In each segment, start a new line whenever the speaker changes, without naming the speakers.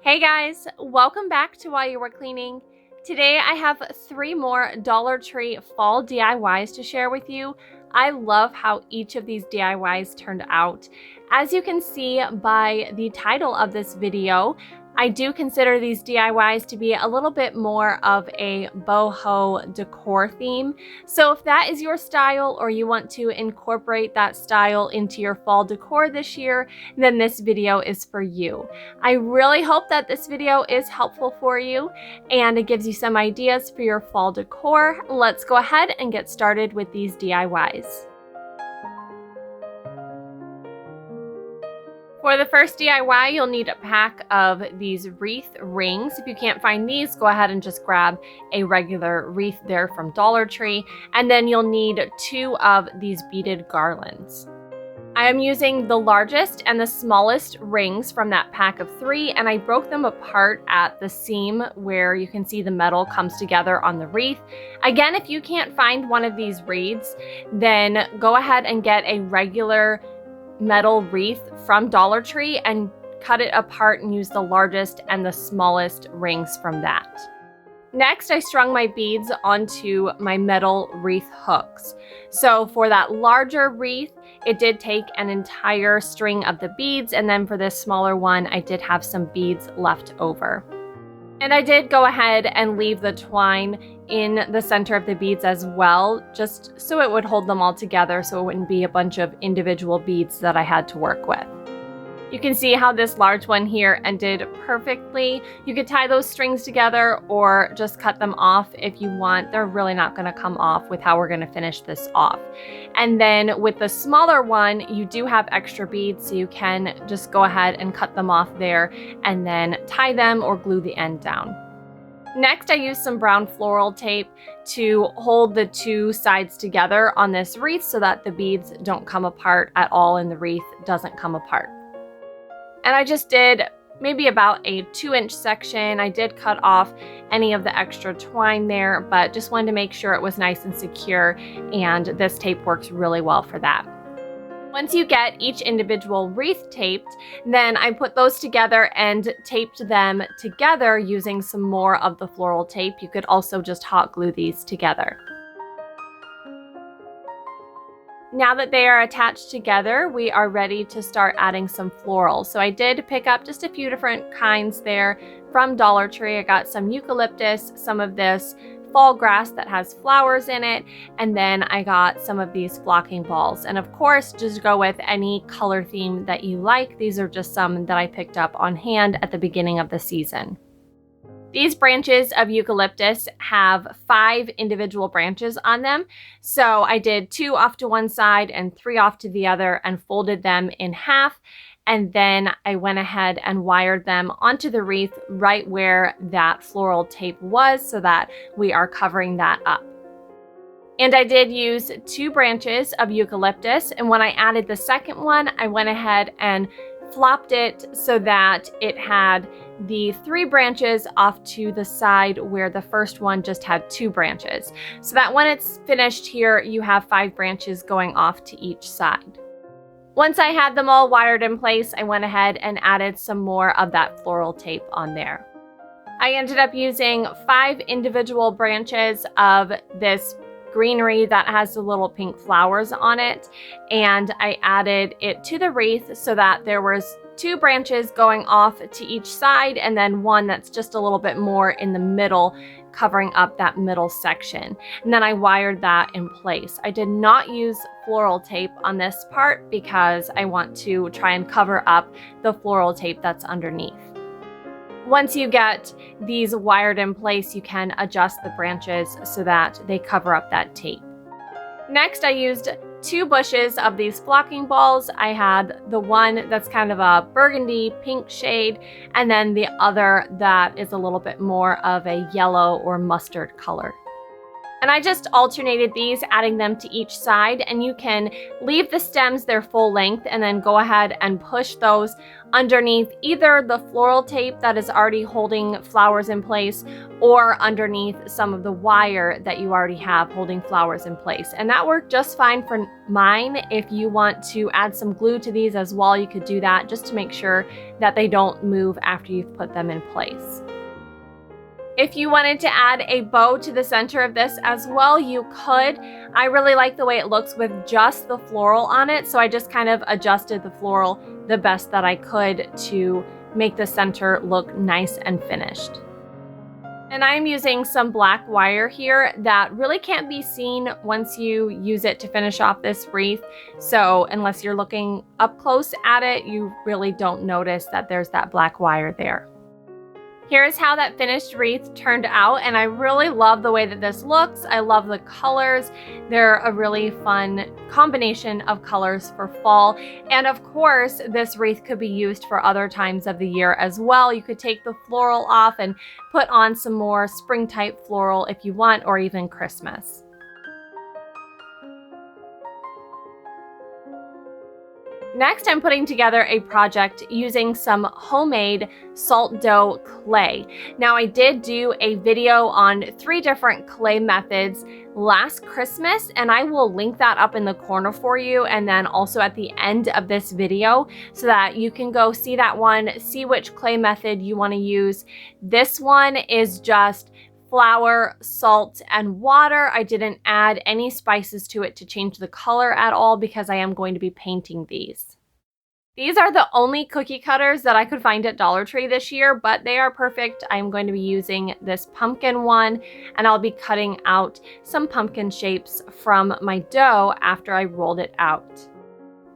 Hey guys, welcome back to While You Were Cleaning. Today I have 3 more Dollar Tree fall DIYs to share with you. I love how each of these DIYs turned out. As you can see by the title of this video, I do consider these DIYs to be a little bit more of a boho decor theme. So if that is your style or you want to incorporate that style into your fall decor this year, then this video is for you. I really hope that this video is helpful for you and it gives you some ideas for your fall decor. Let's go ahead and get started with these DIYs. For the first DIY, you'll need a pack of these wreath rings. If you can't find these, go ahead and just grab a regular wreath there from Dollar Tree. And then you'll need 2 of these beaded garlands. I am using the largest and the smallest rings from that pack of 3, and I broke them apart at the seam where you can see the metal comes together on the wreath. Again, if you can't find one of these reeds, then go ahead and get a regular metal wreath from Dollar Tree and cut it apart and use the largest and the smallest rings from that. Next, I strung my beads onto my metal wreath hooks. So for that larger wreath, it did take an entire string of the beads, and then for this smaller one, I did have some beads left over. And I did go ahead and leave the twine in the center of the beads as well, just so it would hold them all together so it wouldn't be a bunch of individual beads that I had to work with. You can see how this large one here ended perfectly. You could tie those strings together or just cut them off if you want. They're really not going to come off with how we're going to finish this off. And then with the smaller one, you do have extra beads, so you can just go ahead and cut them off there and then tie them or glue the end down. Next, I used some brown floral tape to hold the 2 sides together on this wreath so that the beads don't come apart at all and the wreath doesn't come apart. And I just did maybe about a 2-inch section. I did cut off any of the extra twine there, but just wanted to make sure it was nice and secure, and this tape works really well for that. Once you get each individual wreath taped, then I put those together and taped them together using some more of the floral tape. You could also just hot glue these together. Now that they are attached together, we are ready to start adding some floral. So I did pick up just a few different kinds there from Dollar Tree. I got some eucalyptus, some of this fall grass that has flowers in it, and then I got some of these flocking balls. And of course, just go with any color theme that you like. These are just some that I picked up on hand at the beginning of the season. These branches of eucalyptus have 5 individual branches on them. So I did 2 off to one side and 3 off to the other and folded them in half. And then I went ahead and wired them onto the wreath right where that floral tape was so that we are covering that up. And I did use 2 branches of eucalyptus. And when I added the second one, I went ahead and flopped it so that it had the 3 branches off to the side where the first one just had 2 branches. So that when it's finished here, you have 5 branches going off to each side. Once I had them all wired in place, I went ahead and added some more of that floral tape on there. I ended up using 5 individual branches of this greenery that has the little pink flowers on it, and I added it to the wreath so that there was 2 branches going off to each side and then one that's just a little bit more in the middle, covering up that middle section. And then I wired that in place. I did not use floral tape on this part because I want to try and cover up the floral tape that's underneath. Once you get these wired in place, you can adjust the branches so that they cover up that tape. Next, I used 2 bushes of these flocking balls. I had the one that's kind of a burgundy pink shade, and then the other that is a little bit more of a yellow or mustard color. And I just alternated these, adding them to each side, and you can leave the stems their full length and then go ahead and push those underneath either the floral tape that is already holding flowers in place or underneath some of the wire that you already have holding flowers in place. And that worked just fine for mine. If you want to add some glue to these as well, you could do that just to make sure that they don't move after you've put them in place. If you wanted to add a bow to the center of this as well, you could. I really like the way it looks with just the floral on it, so I just kind of adjusted the floral the best that I could to make the center look nice and finished. And I'm using some black wire here that really can't be seen once you use it to finish off this wreath. So unless you're looking up close at it, you really don't notice that there's that black wire there. Here's how that finished wreath turned out, and I really love the way that this looks. I love the colors. They're a really fun combination of colors for fall. And of course, this wreath could be used for other times of the year as well. You could take the floral off and put on some more spring type floral if you want, or even Christmas. Next, I'm putting together a project using some homemade salt dough clay. Now, I did do a video on 3 different clay methods last Christmas, and I will link that up in the corner for you, and then also at the end of this video, so that you can go see that one, see which clay method you want to use. This one is just flour, salt, and water. I didn't add any spices to it to change the color at all because I am going to be painting these. These are the only cookie cutters that I could find at Dollar Tree this year, but they are perfect. I'm going to be using this pumpkin one, and I'll be cutting out some pumpkin shapes from my dough after I rolled it out.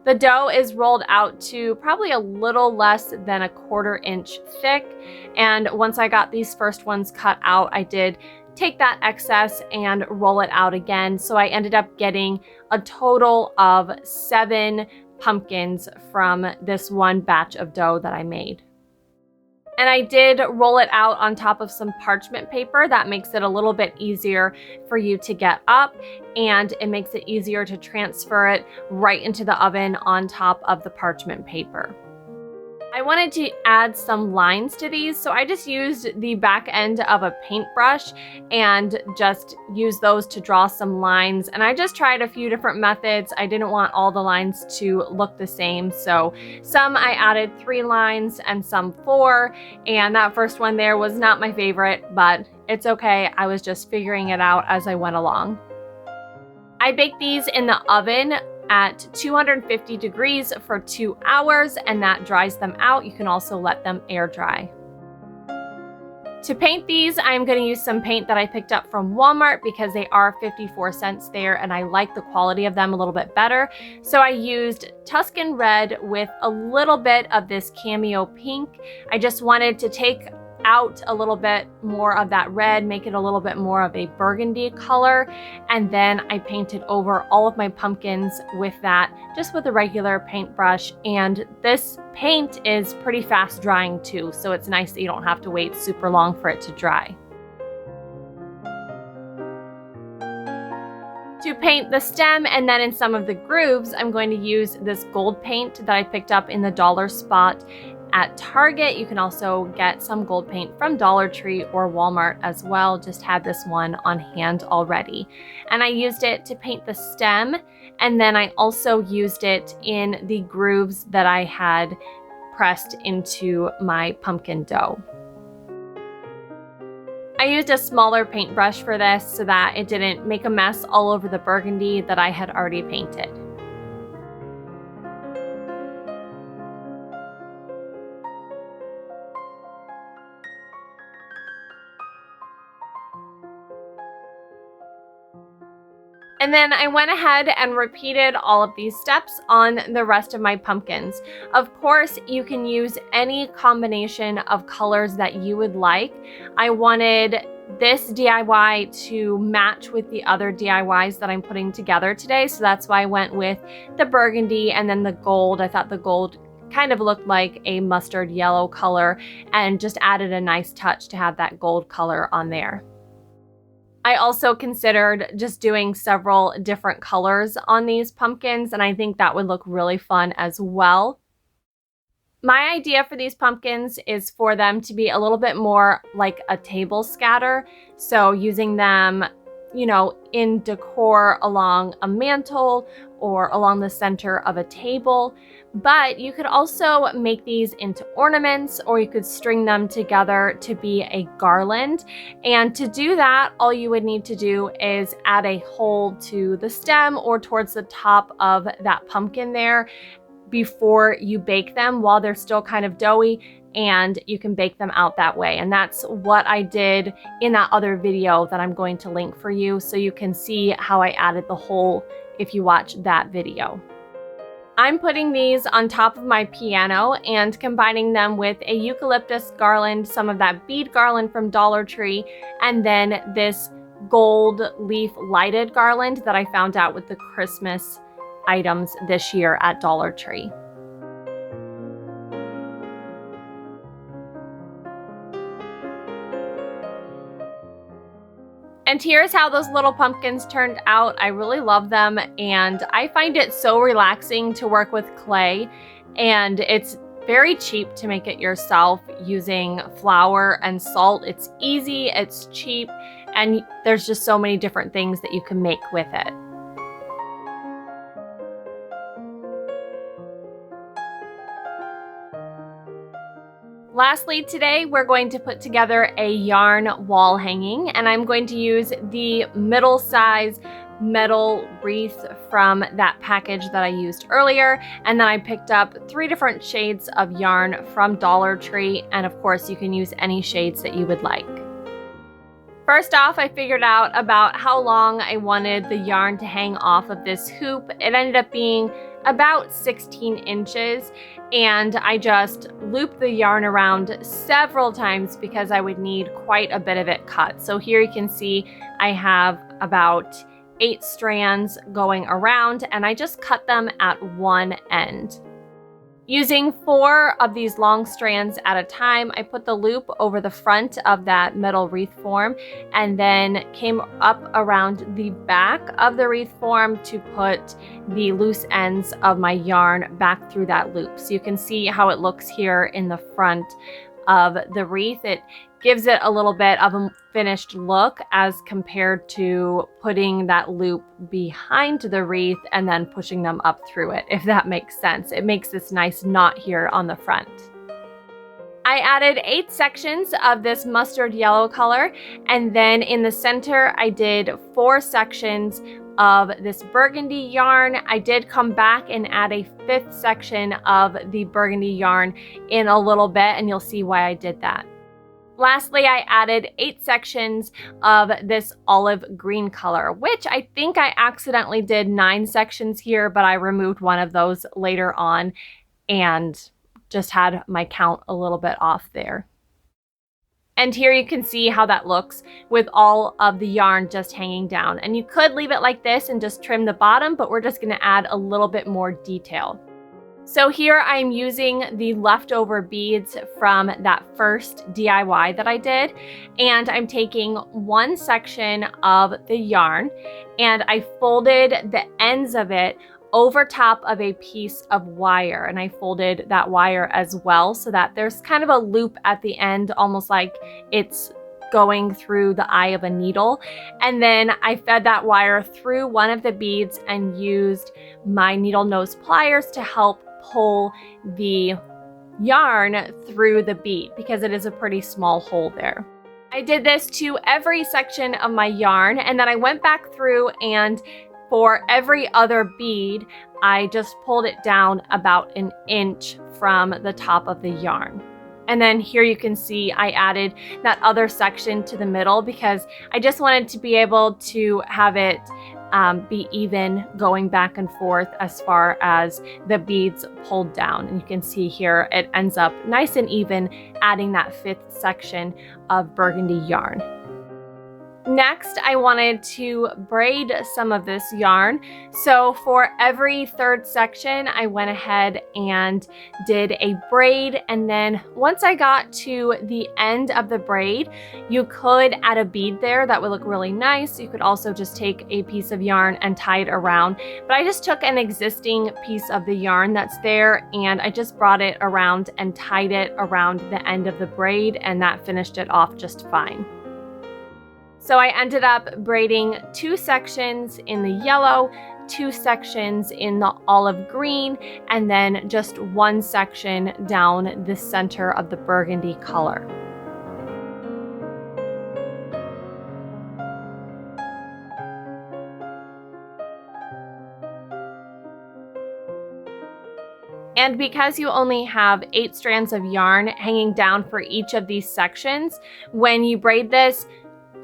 The dough is rolled out to probably a little less than a 1/4 inch thick, and once I got these first ones cut out, I did take that excess and roll it out again. So I ended up getting a total of 7 pumpkins from this one batch of dough that I made. And I did roll it out on top of some parchment paper. That makes it a little bit easier for you to get up, and it makes it easier to transfer it right into the oven on top of the parchment paper. I wanted to add some lines to these, so I just used the back end of a paintbrush and just used those to draw some lines. And I just tried a few different methods. I didn't want all the lines to look the same, so some I added 3 lines and some 4, and that first one there was not my favorite, but it's okay. I was just figuring it out as I went along. I baked these in the oven at 250 degrees for 2 hours, and that dries them out. You can also let them air dry. To paint these, I'm going to use some paint that I picked up from Walmart because they are 54 cents there, and I like the quality of them a little bit better. So I used Tuscan Red with a little bit of this Cameo Pink. I just wanted to take out a little bit more of that red, make it a little bit more of a burgundy color, and then I painted over all of my pumpkins with that, just with a regular paintbrush. And this paint is pretty fast drying too, so it's nice that you don't have to wait super long for it to dry. To paint the stem and then in some of the grooves, I'm going to use this gold paint that I picked up in the dollar spot at Target. You can also get some gold paint from Dollar Tree or Walmart as well. Just had this one on hand already. And I used it to paint the stem, and then I also used it in the grooves that I had pressed into my pumpkin dough. I used a smaller paintbrush for this so that it didn't make a mess all over the burgundy that I had already painted. And then I went ahead and repeated all of these steps on the rest of my pumpkins. Of course, you can use any combination of colors that you would like. I wanted this DIY to match with the other DIYs that I'm putting together today, so that's why I went with the burgundy and then the gold. I thought the gold kind of looked like a mustard yellow color and just added a nice touch to have that gold color on there. I also considered just doing several different colors on these pumpkins, and I think that would look really fun as well. My idea for these pumpkins is for them to be a little bit more like a table scatter. So using them, in decor along a mantle or along the center of a table. But you could also make these into ornaments, or you could string them together to be a garland. And to do that, all you would need to do is add a hole to the stem or towards the top of that pumpkin there before you bake them while they're still kind of doughy, and you can bake them out that way. And that's what I did in that other video that I'm going to link for you, so you can see how I added the hole if you watch that video. I'm putting these on top of my piano and combining them with a eucalyptus garland, some of that bead garland from Dollar Tree, and then this gold leaf lighted garland that I found out with the Christmas items this year at Dollar Tree. And here's how those little pumpkins turned out. I really love them, and I find it so relaxing to work with clay, and it's very cheap to make it yourself using flour and salt. It's easy, it's cheap, and there's just so many different things that you can make with it. Lastly, today we're going to put together a yarn wall hanging, and I'm going to use the middle size metal wreath from that package that I used earlier, and then I picked up 3 different shades of yarn from Dollar Tree, and of course you can use any shades that you would like. First off, I figured out about how long I wanted the yarn to hang off of this hoop. It ended up being about 16 inches, and I just looped the yarn around several times because I would need quite a bit of it cut. So here you can see I have about 8 strands going around, and I just cut them at one end. Using 4 of these long strands at a time, I put the loop over the front of that metal wreath form and then came up around the back of the wreath form to put the loose ends of my yarn back through that loop. So you can see how it looks here in the front of the wreath. It gives it a little bit of a finished look as compared to putting that loop behind the wreath and then pushing them up through it, if that makes sense. It makes this nice knot here on the front. I added 8 sections of this mustard yellow color, and then in the center I did 4 sections of this burgundy yarn. I did come back and add a 5th section of the burgundy yarn in a little bit, and you'll see why I did that. Lastly, I added 8 sections of this olive green color, which I think I accidentally did 9 sections here, but I removed one of those later on and just had my count a little bit off there. And here you can see how that looks with all of the yarn just hanging down. And you could leave it like this and just trim the bottom, but we're just going to add a little bit more detail. So here I'm using the leftover beads from that first DIY that I did, and I'm taking 1 section of the yarn and I folded the ends of it over top of a piece of wire, and I folded that wire as well so that there's kind of a loop at the end, almost like it's going through the eye of a needle. And then I fed that wire through one of the beads and used my needle nose pliers to help pull the yarn through the bead because it is a pretty small hole there. I did this to every section of my yarn, and then I went back through, and for every other bead, I just pulled it down about 1 inch from the top of the yarn. And then here you can see I added that other section to the middle because I just wanted to be able to have it be even going back and forth as far as the beads pulled down. And you can see here it ends up nice and even, adding that 5th section of burgundy yarn. Next, I wanted to braid some of this yarn. So for every third section, I went ahead and did a braid. And then once I got to the end of the braid, you could add a bead there. That would look really nice. You could also just take a piece of yarn and tie it around. But I just took an existing piece of the yarn that's there and I just brought it around and tied it around the end of the braid, and that finished it off just fine. So I ended up braiding 2 sections in the yellow, 2 sections in the olive green, and then just 1 section down the center of the burgundy color. And because you only have 8 strands of yarn hanging down for each of these sections, when you braid this,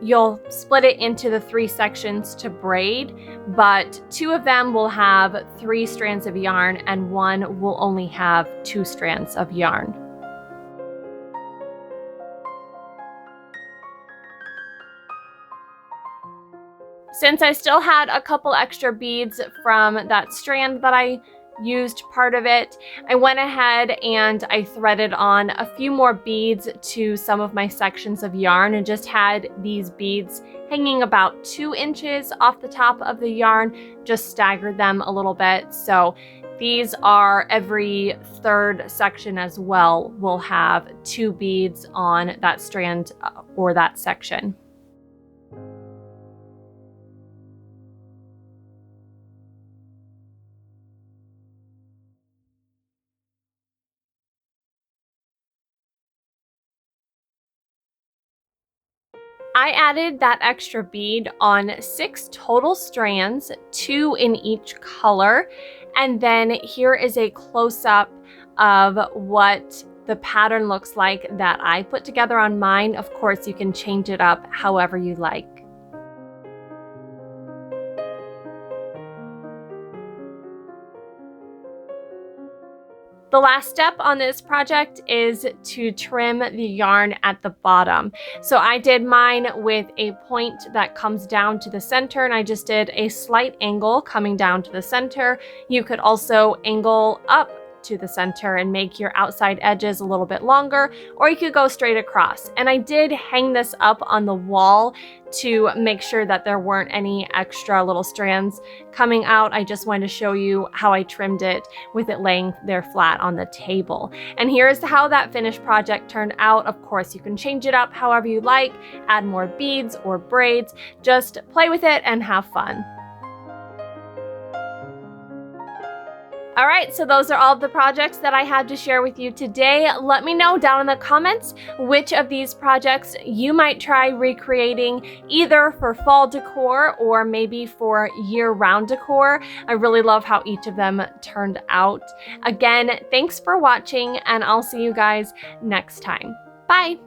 you'll split it into the 3 sections to braid, but 2 of them will have 3 strands of yarn and 1 will only have 2 strands of yarn. Since I still had a couple extra beads from that strand that I used part of it, I went ahead and I threaded on a few more beads to some of my sections of yarn and just had these beads hanging about 2 inches off the top of the yarn, just staggered them a little bit. So these are every third section as well will have 2 beads on that strand or that section. I added that extra bead on 6 total strands, 2 in each color. And then here is a close-up of what the pattern looks like that I put together on mine. Of course, you can change it up however you like. The last step on this project is to trim the yarn at the bottom. So I did mine with a point that comes down to the center, and I just did a slight angle coming down to the center. You could also angle up to the center and make your outside edges a little bit longer, or you could go straight across. And I did hang this up on the wall to make sure that there weren't any extra little strands coming out. I just wanted to show you how I trimmed it with it laying there flat on the table. And here's how that finished project turned out. Of course, you can change it up however you like, add more beads or braids, just play with it and have fun. All right, so those are all the projects that I had to share with you today. Let me know down in the comments which of these projects you might try recreating, either for fall decor or maybe for year-round decor. I really love how each of them turned out. Again, thanks for watching, and I'll see you guys next time. Bye.